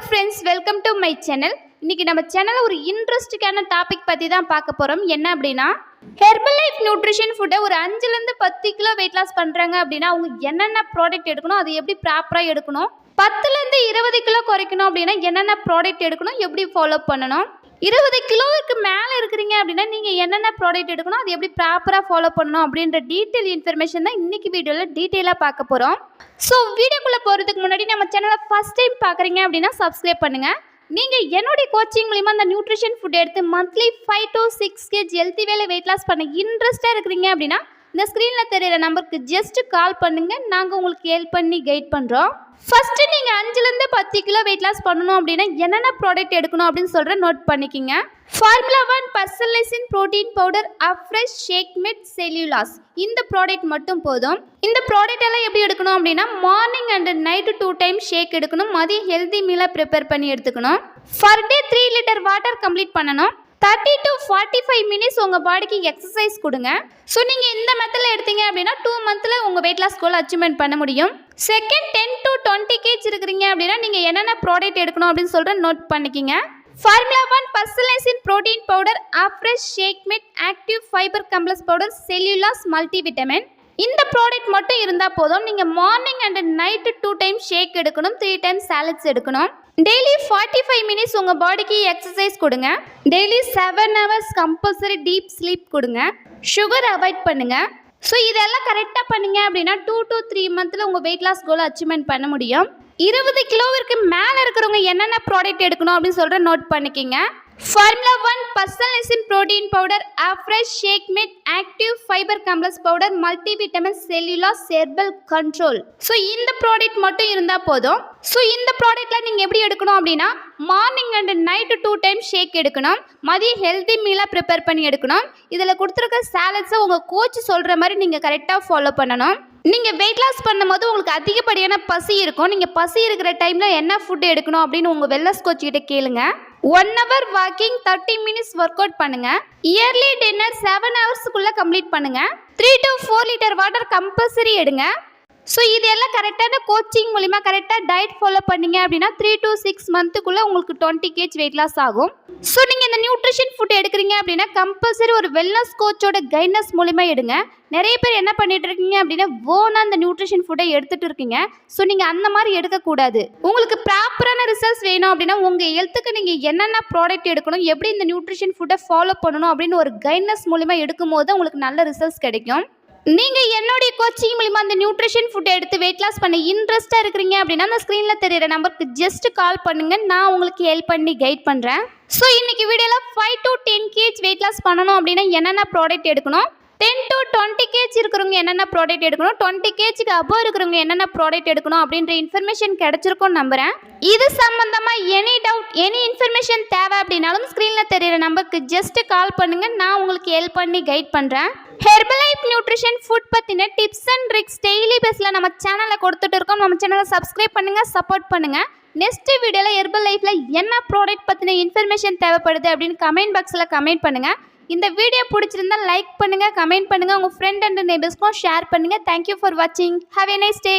Friends, welcome to my channel. இன்னைக்கு நம்ம சேனலில் ஒரு இன்ட்ரெஸ்டிங்கான டாபிக் பற்றி தான் பார்க்க போகிறோம். என்ன அப்படின்னா, ஹெர்பல் லைஃப் நியூட்ரிஷன் ஃபுட்டை ஒரு 5லேருந்து 10 கிலோ வெயிட் லாஸ் பண்ணுறாங்க அப்படின்னா அவங்க என்னென்ன ப்ராடக்ட் எடுக்கணும், அது எப்படி ப்ராப்பராக எடுக்கணும், 10லேருந்து 20 கிலோ குறைக்கணும் அப்படின்னா என்னென்ன ப்ராடக்ட் எடுக்கணும், எப்படி ஃபாலோ பண்ணணும், 20 கிலோவுக்கு மேலே இருக்கிறீங்க அப்படின்னா நீங்கள் என்னென்ன ப்ராடக்ட் எடுக்கணும், அது எப்படி ப்ராப்பராக ஃபாலோ பண்ணணும் அப்படின்ற டீட்டெயில் இன்ஃபர்மேஷன் தான் இன்றைக்கி வீடியோவில் டீட்டெயிலாக பார்க்க போகிறோம். ஸோ வீடியோக்குள்ளே போகிறதுக்கு முன்னாடி நம்ம சேனலை ஃபஸ்ட் டைம் பார்க்குறீங்க அப்படின்னா சப்ஸ்கிரைப் பண்ணுங்கள். நீங்கள் என்னுடைய கோச்சிங் மூலிமா அந்த நியூட்ரிஷன் ஃபுட் எடுத்து மந்த்லி 5 to 6 kg ஹெல்த்தி வேலை வெயிட் லாஸ் பண்ண இன்ட்ரெஸ்ட்டாக இருக்கிறீங்க அப்படின்னா இந்த ஸ்க்ரீனில் தெரிகிற நம்பருக்கு ஜஸ்ட்டு கால் பண்ணுங்கள். நாங்கள் உங்களுக்கு ஹெல்ப் பண்ணி கைட் பண்ணுறோம். ஃபஸ்ட்டு நீங்கள் 5லேருந்து 10 கிலோ வெயிட் லாஸ் பண்ணணும் அப்படின்னா என்னென்ன ப்ராடக்ட் எடுக்கணும் அப்படின்னு சொல்கிற நோட் பண்ணிக்கிங்க. Formula 1 personalizing protein powder Afresh shake mid cellulase, இந்த ப்ராடக்ட் மட்டும் போதும். இந்த ப்ராடக்ட் எல்லாம் எப்படி எடுக்கணும் அப்படின்னா morning and night 2 time shake எடுக்கணும். மதியம் ஹெல்தி மீலாக ப்ரிப்பேர் பண்ணி எடுத்துக்கணும். ஃபர் டே 3 லிட்டர் வாட்டர் கம்ப்ளீட் பண்ணணும். 30 to 45 மினிட்ஸ் உங்கள் பாடிக்கு எக்ஸசைஸ் கொடுங்க. ஸோ நீங்கள் இந்த மெத்தடில் எடுத்தீங்க அப்படின்னா 2 மந்த்தில் உங்கள் வெயிட் லாஸ் கோல் அச்சீவ்மெண்ட் பண்ண முடியும். செகண்ட் 10 to 20 kg இருக்கிறீங்க அப்படின்னா நீங்கள் என்னென்ன ப்ராடக்ட் எடுக்கணும் அப்படின்னு சொல்கிற நோட் பண்ணிக்கிங்க. Formula 1 personalizing protein powder Afresh shake mate active fiber complex powder Cell U Loss multivitamin, இந்த ப்ராடக்ட் மட்டும் இருந்தால் போதும். நீங்கள் morning and night 2 time shake எடுக்கணும். 3 டைம்ஸ் சாலட்ஸ் எடுக்கணும். டெய்லி 45 மினிட்ஸ் உங்கள் பாடிக்கு எக்ஸசைஸ் கொடுங்க. Daily 7 hours compulsory deep sleep கொடுங்க. சுகர் அவாய்ட் பண்ணுங்கள். ஸோ இதெல்லாம் கரெக்டாக பண்ணிங்க அப்படின்னா 2 to 3 மந்த்தில் உங்கள் வெயிட் லாஸ் கோலை அச்சீவ்மெண்ட் பண்ண முடியும். 20 கிலோவிற்கு மேலே இருக்கிறவங்க என்னென்ன ப்ராடக்ட் எடுக்கணும் அப்படின்னு சொல்கிற நோட் பண்ணிக்கிங்க. Formula 1 personalizing protein powder Afresh shake mate active fiber complex powder multivitamin Cell U Loss herbal control. So இந்த ப்ராடக்ட் மட்டும் இருந்தால் போதும். ஸோ இந்த ப்ராடக்ட்டில் நீங்கள் எப்படி எடுக்கணும் அப்படின்னா morning and night 2 time shake எடுக்கணும். மதியம் ஹெல்தி மீலாக ப்ரிப்பேர் பண்ணி எடுக்கணும். இதில் கொடுத்துருக்க சாலட்ஸை உங்கள் கோச் சொல்கிற மாதிரி நீங்கள் கரெக்டாக ஃபாலோ பண்ணணும். நீங்கள் வெயிட் லாஸ் பண்ணும்போது உங்களுக்கு அதிகப்படியான பசி இருக்கும். நீங்கள் பசி இருக்கிற டைமில் என்ன ஃபுட் எடுக்கணும் அப்படின்னு உங்கள் வெல்னஸ் கோச் கிட்ட கேளுங்க. 1 hour walking, 30 minutes work out பண்ணுங்கள். இயர்லி டின்னர் 7 ஹவர்ஸுக்குள்ளே கம்ப்ளீட் பண்ணுங்கள். 3 to 4 லிட்டர் வாட்டர் கம்பல்சரி எடுங்க. ஸோ இதெல்லாம் கரெக்டான கோச்சிங் மூலிமா கரெக்டாக டயட் ஃபாலோ பண்ணிங்க அப்படின்னா 3 to 6 மந்த்துக்குள்ளே உங்களுக்கு 20 kg வெயிட் லாஸ் ஆகும். ஸோ நீங்கள் இந்த நியூட்ரிஷன் ஃபுட் எடுக்கிறீங்க அப்படின்னா கம்பல்சரி ஒரு வெல்னஸ் கோச்சோட கைட்னஸ் மூலிமா எடுங்க. நிறைய பேர் என்ன பண்ணிட்டு இருக்கீங்க அப்படின்னா ஓனாக அந்த நியூட்ரிஷன் ஃபுட்டை எடுத்துகிட்டு இருக்கீங்க. ஸோ நீங்கள் அந்த மாதிரி எடுக்கக்கூடாது. உங்களுக்கு ப்ராப்பரான ரிசல்ட்ஸ் வேணும் அப்படின்னா உங்கள் ஹெல்த்துக்கு நீங்கள் என்னென்ன ப்ராடக்ட் எடுக்கணும், எப்படி இந்த நியூட்ரிஷன் ஃபுட்டை ஃபாலோ பண்ணணும் அப்படின்னு ஒரு கைட்னஸ் மூலிமா எடுக்கும் போது உங்களுக்கு நல்ல ரிசல்ட்ஸ் கிடைக்கும். நீங்கள் என்னுடைய கோச்சிங் மூலிமா அந்த நியூட்ரிஷன் ஃபுட்டை எடுத்து வெயிட் லாஸ் பண்ண இன்ட்ரெஸ்ட்டாக இருக்கிறீங்க அப்படின்னா அந்த ஸ்க்ரீனில் தெரியிற நம்பருக்கு ஜஸ்ட் கால் பண்ணுங்கள். நான் உங்களுக்கு ஹெல்ப் பண்ணி கைட் பண்ணுறேன். ஸோ இன்றைக்கி வீடியோவில் 5 to 10 kg வெயிட் லாஸ் பண்ணணும் அப்படின்னா என்னென்ன ப்ராடக்ட் எடுக்கணும், 10 to 20 kg இருக்கிறவங்க என்னென்ன ப்ராடக்ட் எடுக்கணும், 20 kgக்கு அபோவ் இருக்கிறவங்க என்னென்ன ப்ராடக்ட் எடுக்கணும் அப்படின்ற இன்ஃபர்மேஷன் கிடைச்சிருக்கும் நம்புகிறேன். இது சம்மந்தமாக எனி டவுட், எனி இன்ஃபர்மேஷன் தேவை அப்படின்னாலும் ஸ்க்ரீனில் தெரியிற நம்பருக்கு ஜஸ்ட் கால் பண்ணுங்கள். நான் உங்களுக்கு ஹெல்ப் பண்ணி கைட் பண்ணுறேன். ஹெர்பல் லைஃப் நியூட்ரிஷன் ஃபுட் பற்றின டிப்ஸ் அண்ட் ட்ரிக்ஸ் டெய்லி பேஸில் நம்ம சேனலில் கொடுத்துட்டு இருக்கோம். நம்ம சேனலை சப்ஸ்கிரைப் பண்ணுங்கள், சப்போர்ட் பண்ணுங்கள். நெக்ஸ்ட் வீடியோவில் ஹெர்பல் லைஃப்பில் என்ன ப்ராடக்ட் பற்றின இன்ஃபர்மேஷன் தேவைப்படுது அப்படின்னு கமெண்ட் பாக்ஸில் கமெண்ட் பண்ணுங்கள். இந்த வீடியோ பிடிச்சிருந்தால் லைக் பண்ணுங்கள், கமெண்ட் பண்ணுங்கள், உங்கள் ஃப்ரெண்ட் அண்ட் நெய்பர்ஸ்க்கும் ஷேர் பண்ணுங்கள். தேங்க்யூ ஃபார் வாட்சிங். Have a nice day.